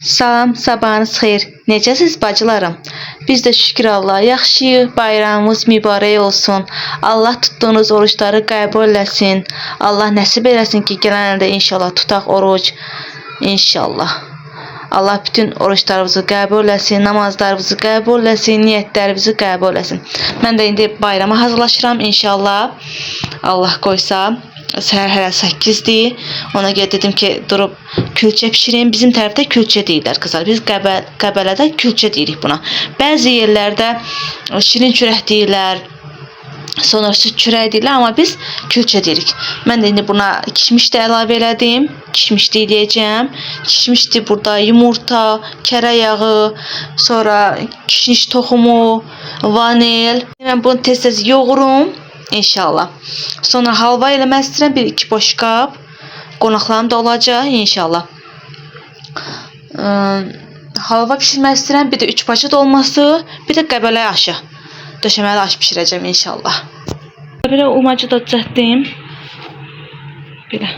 Salam, sabahınız xeyir. Necəsiz bacılarım? Biz də şükür Allah yaxşıyıq. Bayramımız mübarək olsun. Allah tutduğunuz oruçları qəbul eləsin. Allah nəsib eləsin ki, gələn ildə inşallah tutaq oruç. İnşallah. Allah bütün oruçlarımızı qəbul eləsin, namazlarımızı qəbul eləsin, niyyətlərimizi qəbul eləsin. Mən də indi bayrama hazırlaşıram inşallah. Allah qoysa. Səhər hələ 8-dir. Ona görə dedim ki, durub külçə bişirim. Bizim tərəfdə külçə deyirlər qızlar. Biz Qəbələdə külçə deyirik buna. Bəzi yerlərdə şirin çörək deyirlər. Sonra süt çörək deyirlər, amma biz külçə deyirik. Mən də indi buna kişmiş də əlavə elədim. Kişmişli eləyəcəm. Kişmişli burada yumurta, kərə yağı, sonra kişniş toxumu, vanil. Mən bunu tez-tez yoğurum. İnşallah. Sonra halva eləmək istəyirəm. 1-2 boş qab. Qonaqlarım da olacaq inşallah. Halva pişirmək istəyirəm. Bir də 3 paça dolması, bir də qəbələ aşı. Döşəməli aş bişirəcəm inşallah. Belə umacı da düzəltdim. Belə.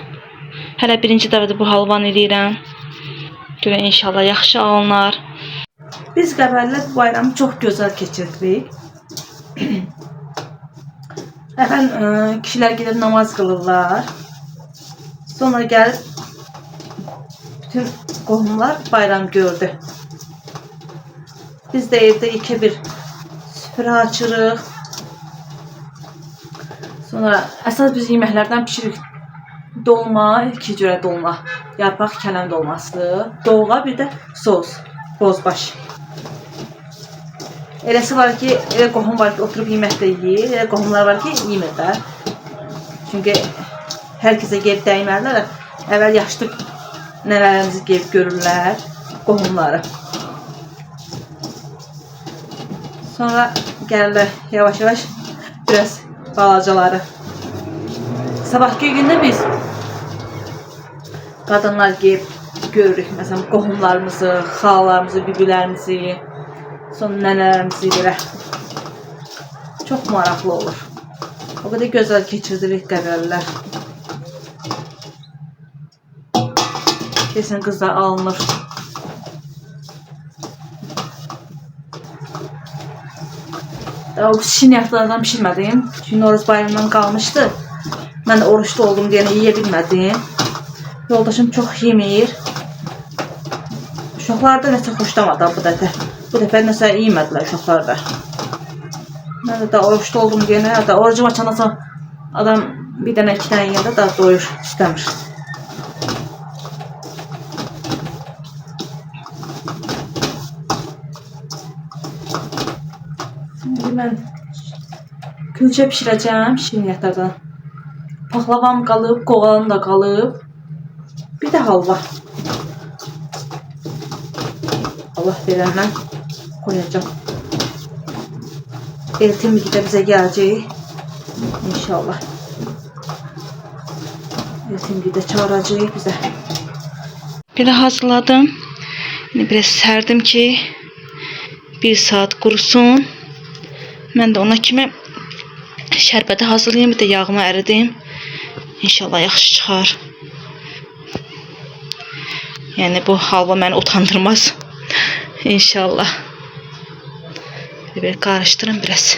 Hələ birinci dəfədə bu halvanı eləyirəm. Görə inşallah yaxşı alınar. Biz Qəbələdə bu bayramı çox gözəl keçirdik. Efendim, kişiler gidip namaz kılırlar. Sonra gelip bütün qohumlar bayram gördü. Biz de evde iki bir süpürə açırıq. Sonra əsas biz yeməklərdən pişiririk. Dolma, 2 cürə dolma. Yarpaq kələm dolması, doğğa, bir də sos, bozbaş. Eləsi var ki, elə qohum var ki, oturub yemək də yeyir, elə qohumlar var ki, yemirlər. Çünki hər kəsə gelib dəymərlər. Əvvəl yaşlı nələrimizi gelib görürlər, qohumları. Sonra gəlirlər yavaş-yavaş biraz balacaları. Sabahki gündə biz qadınlar gelib görürük. Məsələn, qohumlarımızı, xalalarımızı, bibilərimizi, son nənələrimizi belə. Çox maraqlı olur. O qədər gözəl keçirdirik Qəbələlər. Kesin qızlar alınır. O şinyatlardan pişirmədim. Çünki Noruz bayramından qalmışdı. Mən də oruçlu oldum deyəni yeyə bilmədim. Yoldaşım çox yemir. Uşaqlarda nəsə xoşlamadı bu dəfə. Bu dəfə nəsə yemədilər uşaqlar da. Mən də oruçlu oldum deyənə, orucum açandan sonra adam bir dənə 2 dənə yeyəndə da doyur, istəmir. Şimdi mən külçə pişirəcəm şiriniyətlərdən. Paxlavam qalıb, qoğalım da qalıb. Bir də halva. Allah verəndən koyacağım. Eltim de bize gelecek. İnşallah. Eltim de çağıracak bize. Belə hazırladım. Biraz sərdim ki 1 saat qurusun. Mən də ona kimi şərbəti hazırlayayım, bir də yağımı əridim. İnşallah yaxşı çıxar. Yəni bu halva məni utandırmaz. İnşallah. Böyle karıştırın biraz.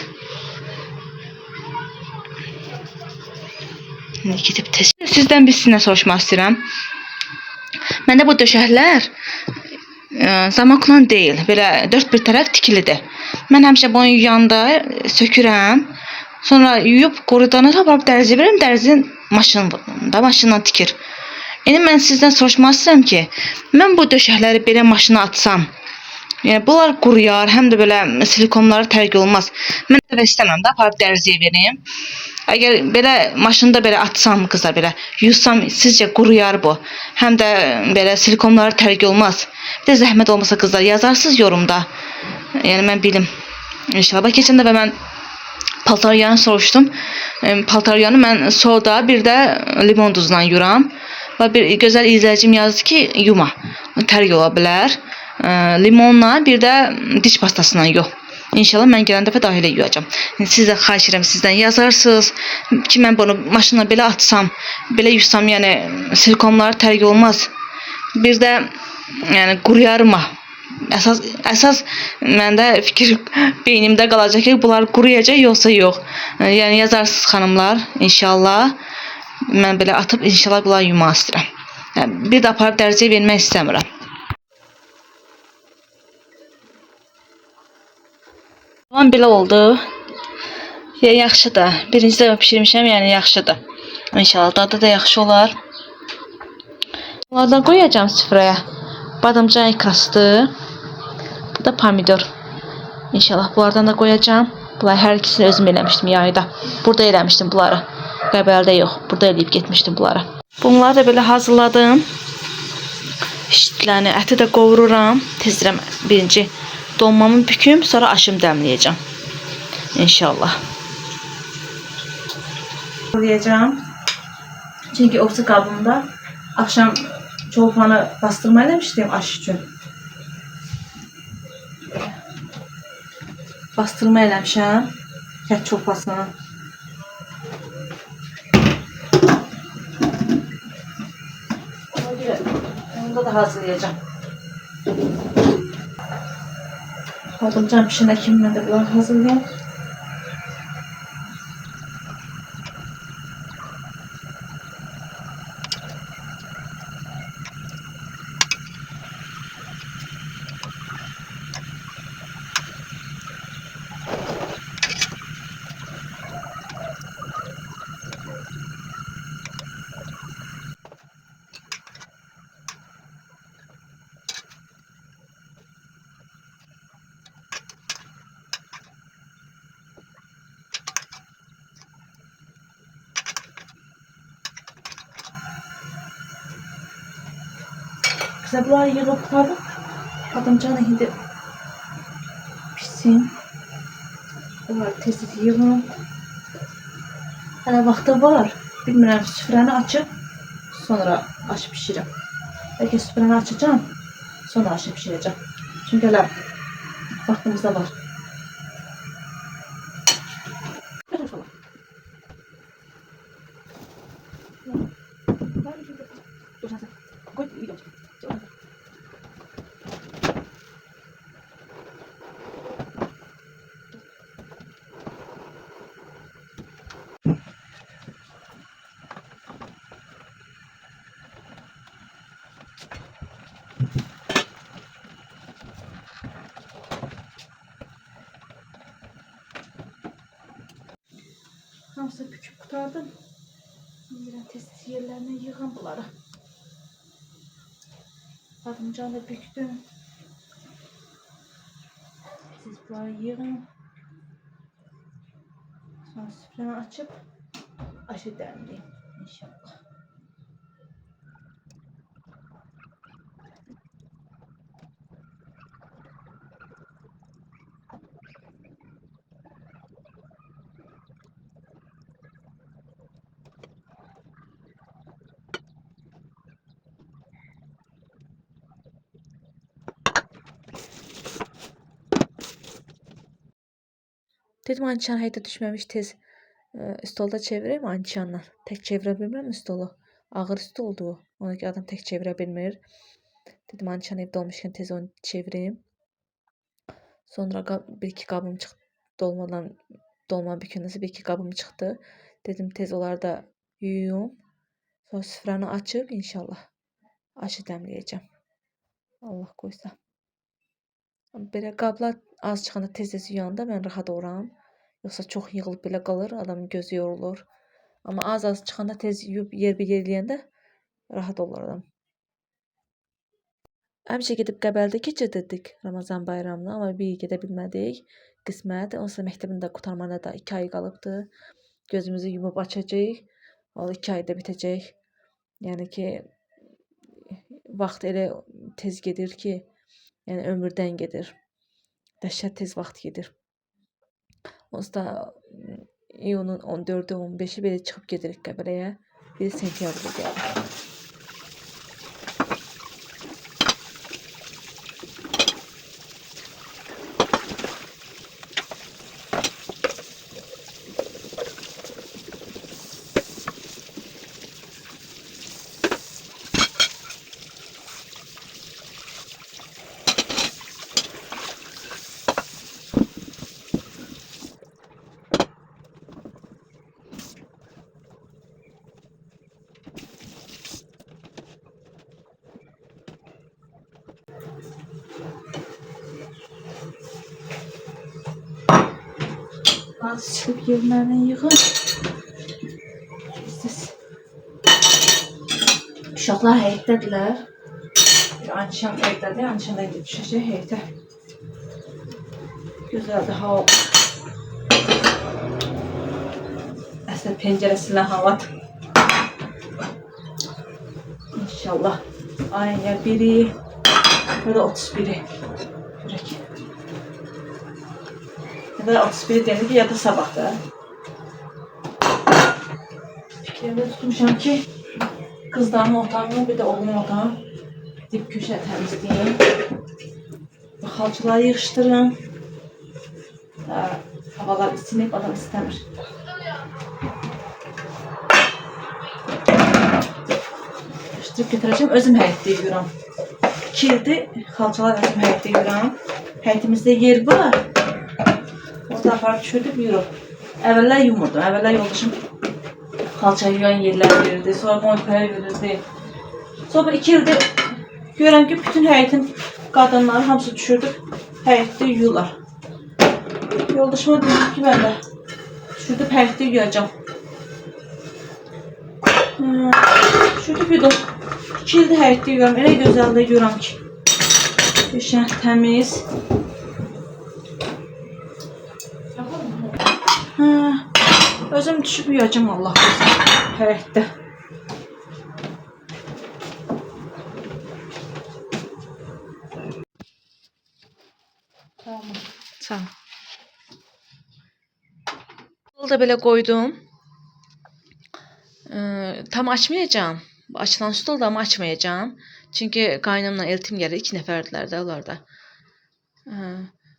Şimdi gidip test. Sizden bir sizinlə soruşmaq istəyirəm. Məndə bu döşəklər zamaklan deyil. Belə 4 bir tərəf tikilidir. Mən həmişə bunu yuyanda sökürəm. Sonra yuyub qurudanı aparıb dərziyə verirəm. Dərzin maşından tikir. İndi mən sizdən soruşmaq istəyirəm ki, mən bu döşəkləri belə maşına atsam, yəni bunlar quruyar, həm də belə silikonları tərk olmaz. Mən də istəmirəm də aparıb dərziyə verim. Əgər belə maşında belə atsam qızlar belə yutsam, sizcə quruyar bu. Həm də belə silikonları tərk olmaz. Bir də zəhmət olmasa qızlar yazarsınız yorumda. Yəni mən bilim. İnşallah. Bax keçən dəfə mən paltaryanı soruşdum. Paltaryanı mən soda, bir də limon duzla yuram. Və bir gözəl izləyicim yazdı ki, yuma. Tərk ola bilər. Limonla, bir də diş pastasından yox. İnşallah mən gələn dəfə daha elə yuyacam. Sizə xahiş edirəm, sizdən yazarsınız ki, mən bunu maşınla belə atsam, belə yutsam, yəni silikonları tərk olmaz. Bir də yəni quruyarmı? Əsas məndə fikir beynimdə qalacaq ki, bunlar quruyacaq yoxsa yox. Yəni yazarsınız xanımlar, inşallah. Mən belə atıb inşallah bunlar yumaq istəyirəm. Yəni, bir də aparıb dərziyə vermək istəmirəm. Tamam belə oldu. Yaxşıdır. Birinci dəfə bişirmişəm, yəni yaxşıdır. İnşallah dadı da yaxşı olar. Bunlardan qoyacağım süfrəyə. Badımcan ikası. Bu da pomidor. İnşallah bunlardan da qoyacağım. Bunlar hər ikisini özüm eləmişdim yayda. Burada eləmişdim bunları. Qəbəldə yox. Burada eləyib getmişdim bunları. Bunları da belə hazırladım. İşitlərini, əti də qovururam. Tezdirəm birinci donmamı büküm, sonra aşım dəmləyəcəm. İnşallah. Qoyacağım. Çünki oxçu qabımda axşam çolpanı bastırma eləmişdim aş üçün. Bastırma eləmişəm kət çolpasını. Ona görə onu da hazırlayacağım. Badımcan pişənə kimi mən də bunları hazırlayayım. Bunları yığıb tutalım. Badımcanı indi pişsin. Bunları tez yığım. Hələ vaxtı var. Bilmirəm, süfrəni açıb sonra aşı pişirəm. Bəlkə süfrəni açacağım, sonra aşı pişirəcəm. Çünki hələ vaxtımız da var. Hamısı büküb qutardım. Bilmirəm, tez yerlərinə yığım bunları. Badımcanı da bükdüm. Siz bunları yığın. Sonra süfrəni açıb aşı dəmləyim inşallah. Dedim ançan hayda düşməmiş tez stolda çevireyim ançanla. Tək çevirə bilmirəm stolu. Ağır stoldu o. Ona görə adam tək çevirə bilmir. Dedim ançan evdə olmuşkən tez onu çevireyim. Sonra bir-iki qabım çıxdı. Dolma bükündəsə bir-iki qabım çıxdı. Dedim tez onları da yuyum. Sonra süfrəni açıb inşallah aşı dəmləyəcəm. Allah qoysa. Belə qablar az çıxanda tez-tez yuyanda mən rahat oluram. Yoxsa çox yığılıb belə qalır, adamın gözü yorulur. Amma az-az çıxanda tez yuyub yer-bir yerləyəndə rahat olur adam. Həmişə gedib Qəbəldə keçirdirdik Ramazan bayramını, amma bir gedə bilmədik. Qismət, onsuz da məktəbin də qurtarmağına da 2 ay qalıbdı. Gözümüzü yumub açacağıq. O 2 ayda bitəcək. Yəni ki, vaxt elə tez gedir ki, yəni ömürdən gedir. Dəhşət tez vaxt gedir. Onsuz da iyunun 14-ü, 15-i belə çıxıb gedirik Qəbələyə. Bir sentyabrda gəlir. Az çıxıb yerlərini yığın. Siz uşaqlar həyətdədirlər. Anişan evdədir. Anişan da indi düşəcək həyətə. Gözəldir hava. Əslində pəncərəsindən havadır. İnşallah ayın ya biri ya da 31'i. Görək. Ya da 31 denir ki ya da sabahda. Fikrimdə tutmuşam ki kızların otağını bir de oğlum otağını dip köşə təmizləyim. Xalçaları yığışdırın. Havalar isinib, adam istəmir. Yığışdırıb götürəcəm, özüm həyətdə yığıram. 2 ildir xalçalar özüm həyətdə yığıram. Həyətimizdə yer var. Orada aparıb düşürdüb yığırım. Əvvəllər yumurdum, əvvəllər yoldaşım xalça yığan yerlər verirdi, sonra qoypaya verirdi. Sonra 2 ildir görürəm ki, bütün həyətin qadınları hamısı düşürdüb həyətdə yuyurlar. Yoldaşıma dedim ki, ben de düşürdüb həyətdə yuyacağım. Düşürdüb yudum. 2 ildir həyətdə yuyuram, elə gözəldə yuyuram ki. Qəşəng, təmiz. Özüm düşüb yuyacağım Allah qoysun həyətdə. Tamam. Sağ ol. Bunu da belə qoydum. Tam açmayacağım. Açılan stolda ama açmayacağım. Çünkü qaynımla eltim gəlir. 2 nəfərdilər də onlar da.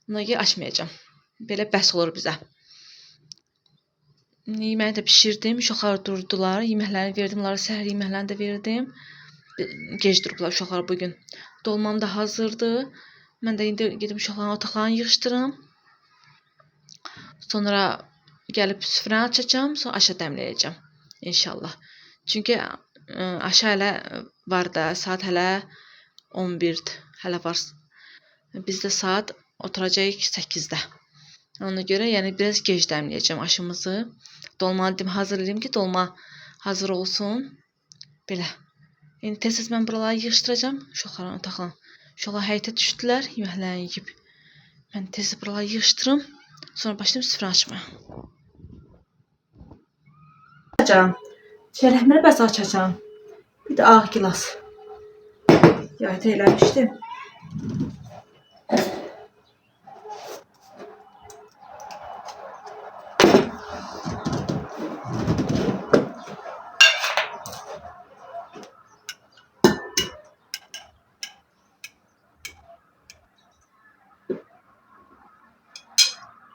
Buna görə açmayacağım. Belə bəs olur bizə. Yeməyi də pişirdim. Uşaqlar durdular. Yeməklərini verdim. Onlara səhər yeməklərini də verdim. Gec durublar uşaqlar bugün. Dolmam da hazırdı. Mən də indi gedim uşaqların otaqlarını yığışdırım. Sonra gəlib süfrəni açacağım. Sonra aşağı dəmləyəcəm. İnşallah. Çünkü aşağı hələ var da. Saat hələ 11'dir. Hələ var. Bizdə saat oturacaq 8'də. Ona görə yəni biraz gec dəmləyəcəm aşımızı. Dolmanı dedim hazırlayayım ki dolma hazır olsun. Belə. İndi tez-tez mən buraları yığışdıracağım. Uşaqların otaqlarını. Uşaqlar həyətə düşdülər. Yeməklərini yeyib. Mən tez buraları yığışdırım. Sonra başlayayım süfrə açmaya. Çərəkməni bəs açacağım. Bir də ağ gilas. Yayta eləmişdim.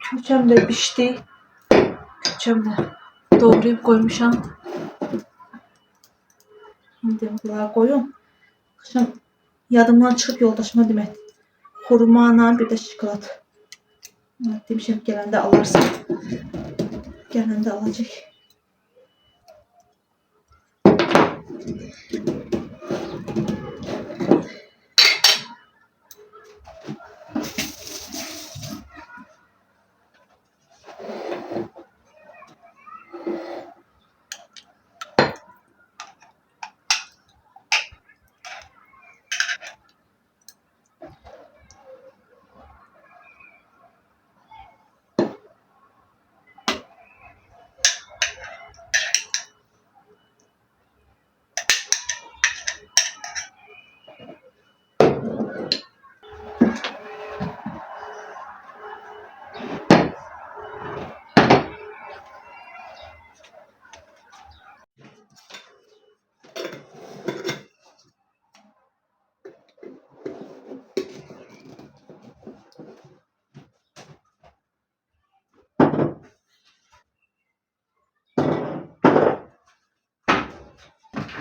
Köçəm də pişdi. Köçəm də doğrayıb qoymuşam. Şimdi bunları koyun. Akşam yadımdan çıkıp yoldaşıma demek. Xurmanla bir de şokolad. Demişim gelende alarsan. Gelende alacak.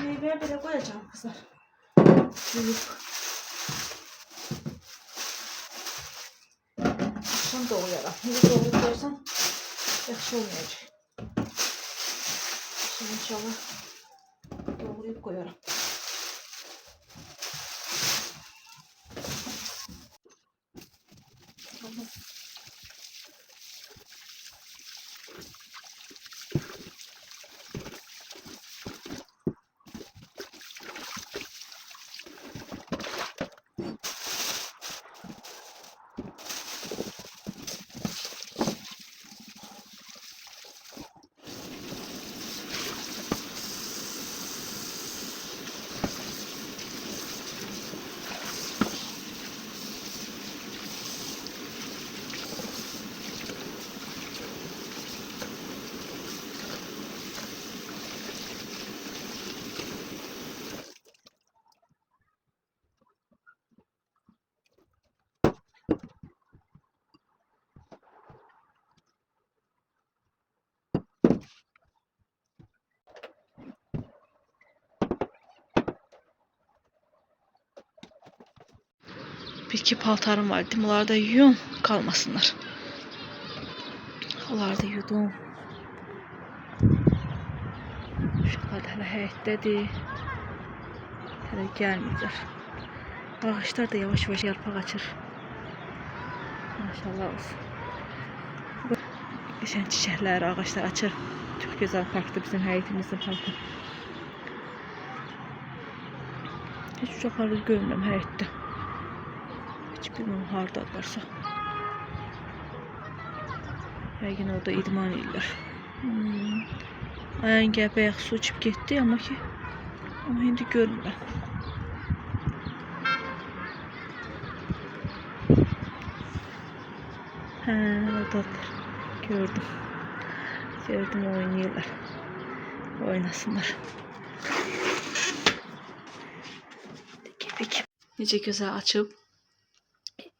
Meyveye böyle koyacağım kızlar. Büyük. Akşam doğrayarak. Şimdi doğrayıp koysam yaxşı olmayacak. Şimdi inşallah doğrayıp koyarım. Bir iki paltarım var. Dedim onları da yuyum, kalmasınlar. Onları da yudum. Uşaqlar da hələ həyətdədir. Hələ gəlməyəcək. Ağaçlar da yavaş-yavaş yarpaq açır. Maşallah olsun. Qəşəng çiçəklər, ağaçlar açır. Çox gözəl parkdır bizim həyətimizin parkı. Heç uşaqları görmürəm həyətdə. Heç bilməm hardadılarsa. Yəqin orada idman edirlər. Ayağın gəlib bayaq su içib getdi amma indi görmürəm. Oradadılar. Gördüm oynuyorlar. Oynasınlar. Peki. Necə gözəl açıb.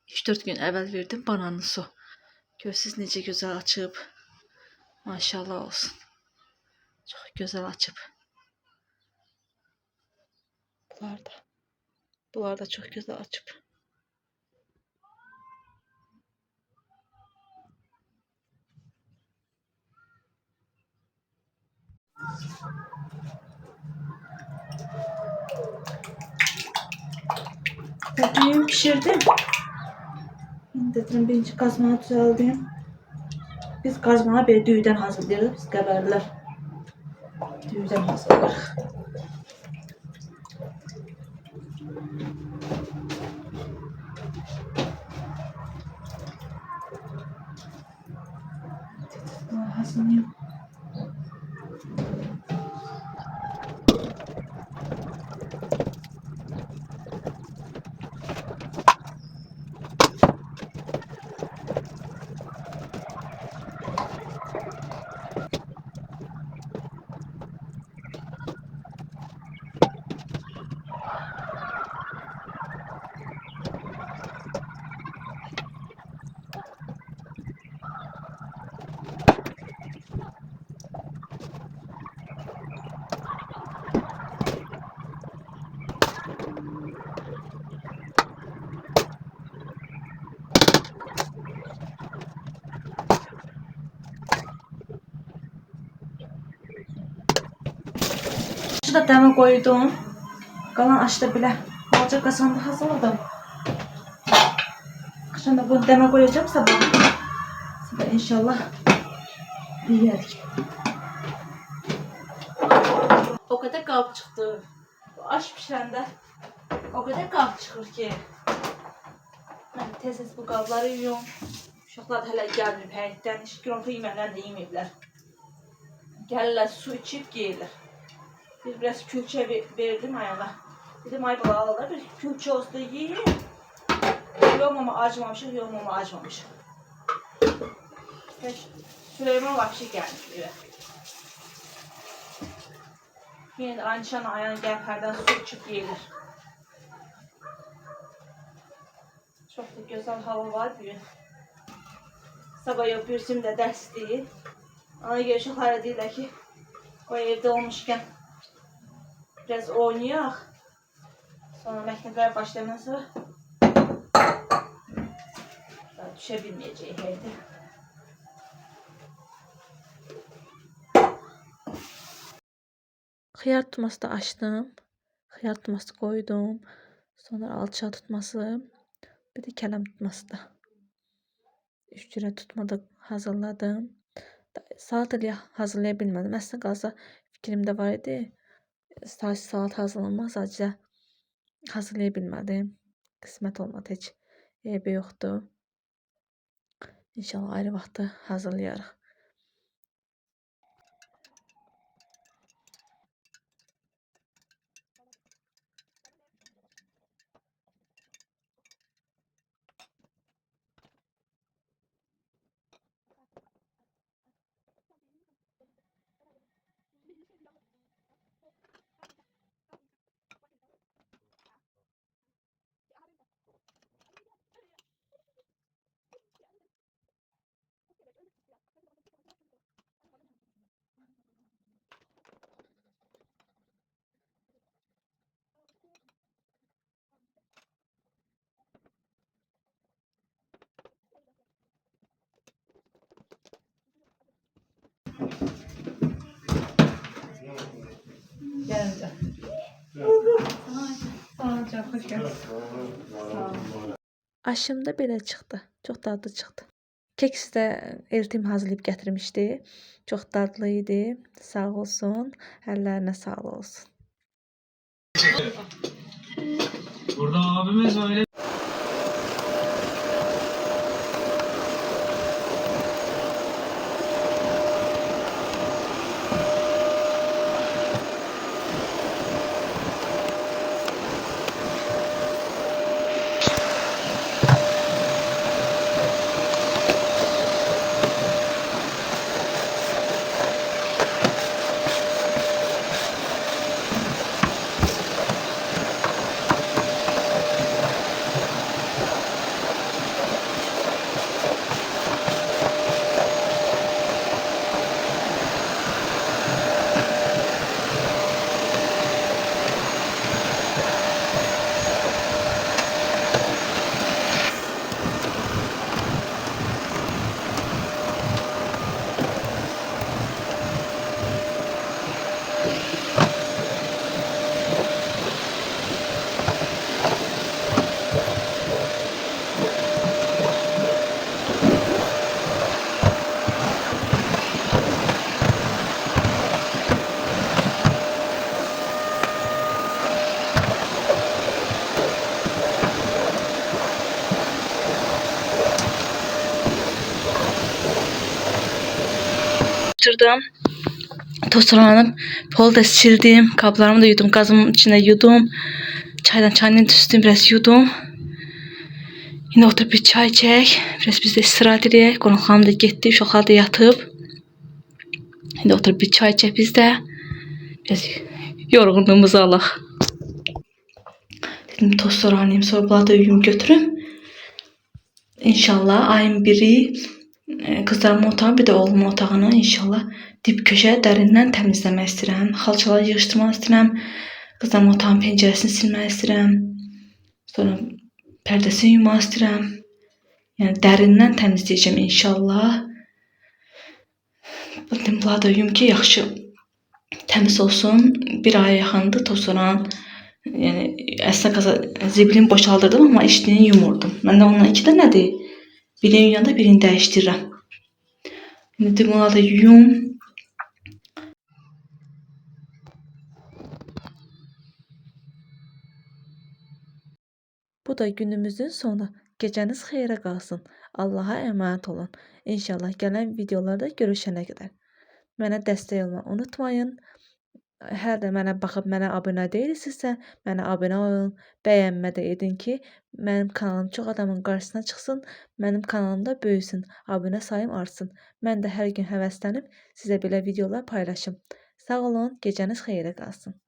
3-4 gün əvvəl verdim bananlı su. Görsünüz necə gözəl açıb. Maşallah olsun. Çox gözəl açıb. Bunlar da çox gözəl açıb. Düğün pişirdim. Dedim birinci qazmanı düzəldim. Biz qazmanı belə düyüdən hazırlayırıq. Biz qəbərlər düyüdən hazırlayırıq. Hazırlayayım. Aşı da dəmə qoydum. Qalan aşı da belə balaca qazanda hazırladım. Akşam da bunu dəmə qoyacağım sabah. Sabah inşallah yiyərik. O kadar qab çıxdı. Aş pişirəndə o kadar qab çıxır ki. Mən tez-tez bu qabları yuyum. Uşaqlar da hələ gəlməyib həyətdən. Heç gürontə yeməklərini də yeməyiblər. Gəlirlər su içib geyirlər. Biraz külçe verdim ayağa. Dedim ay bala alırlar bir külçe olsun da yiyin. Yok ama acımamışım, yok ama acımamışım. Süleyman vahşi gelmiş eve. Yine aynı şana ayağını gelip herden su içip yiyilir. Çok da güzel hava var bugün. Sabah yapıyorsun da ders değil. Ona göre uşaqlara deyirlər ki, o evde olmuşken biraz oynayaq. Sonra məktəblər başlayandan sonra düşə bilməyəcəyik evdə. Xiyar tutması da açdım. Xiyar tutması koydum. Sonra alça tutması. Bir de kələm tutması da. 3 cürə tutma da hazırladım. Salat hazırlaya bilmədim. Əslində qalsa fikrimdə var idi. Salat hazırlanmaz, sadəcə hazırlaya bilmədim. Qismət olmadı heç. Eybi yoxdur. İnşallah ayrı vaxtda hazırlayarıq. Gəlince. Sağ ol, çox xoş gəldin. Sağ ol. Aşımda belə çıxdı. Çox dadlı çıxdı. Keksi də Eltim hazırlayıb gətirmişdi. Çox dadlı idi. Sağ olsun. Əllərinə sağlıq olsun. Burada abimiz öyle Bitirdim. Tozlanıp polu da sildim. Kaplarımı da yudum. Gazımın içinde yudum. Çaydan düştüm. Biraz yudum. Yine oturup bir çay çek. Biraz biz de istirahat edelim. Qonaqlarım da getdi. Uşaqlar da yatıb. Yine oturup bir çay çek biz de. Biraz yorğunluğumuzu alaq. Dedim tostları alayım. Sonra bunları da uyum götürüm. İnşallah ayın biri kızlarımın otağını bir de oğlumun otağını inşallah dip köşə dərindən təmizləmək istəyirəm. Xalçaları yığışdırmaq istəyirəm. Kızlarımın otağının pəncərəsini silmək istəyirəm. Sonra pərdəsini yumaq istəyirəm. Yəni dərindən təmizləyəcəm inşallah. Bunları da yum ki yaxşı təmiz olsun. Bir aya yaxındır tozlanan. Yəni əslində zibilini boşaldırdım amma içdiyini yumurdum. Məndə ondan 2 dənədir. Birini yuyanda birini dəyişdirirəm. İndi bunları da yum. Bu da günümüzün sonu. Geceniz xeyrə qalsın. Allah'a emanet olun. İnşallah gələn videolarda görüşənə qədər. Mənə dəstək olmayı unutmayın. Hər də mənə baxıb mənə abunə deyilsinizsə, mənə abunə olun, bəyənmə də edin ki, mənim kanalım çox adamın qarşısına çıxsın, mənim kanalımda böyüsün, abunə sayım artsın. Mən də hər gün həvəslənib sizə belə videolar paylaşım. Sağ olun, gecəniz xeyrə qalsın.